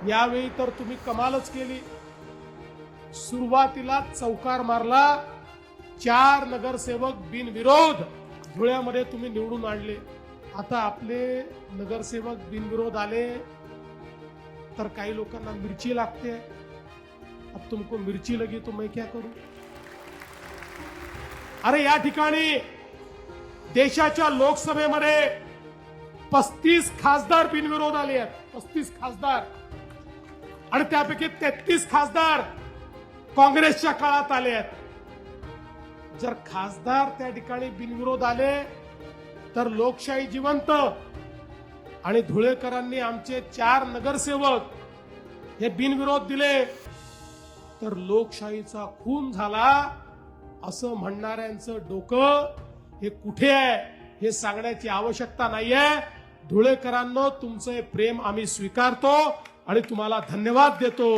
यावेळी तर तुम्ही कमालच केली. सुरुवातीला चौकार मारला, 4 नगरसेवक बिनविरोध धुळ्यामध्ये तुम्ही निवडून आणले. आता आपले नगरसेवक बिनविरोध आले तर काही लोकांना मिरची लागते. अब तुमको मिर्ची लगी तो मैं क्या करूं. अरे या ठिकाणी देशाच्या लोकसभेमध्ये 35 खासदार बिनविरोध आले आहेत. 35 खासदार, आणि त्यापैकी 33 खासदार काँग्रेसच्या काळात आले आहेत. जर खासदार त्या ठिकाणी बिनविरोध आले तर लोकशाही जिवंत. आणि धुळेकरांनी आमचे 4 नगरसेवक हे बिनविरोध दिले तर लोकशाहीचा खून झाला असं म्हणणाऱ्यांचं डोकं हे कुठे आहे हे सांगण्याची आवश्यकता नाहीये. धुळेकरांनो, तुमचं हे प्रेम आम्ही स्वीकारतो आणि तुम्हाला धन्यवाद देतो.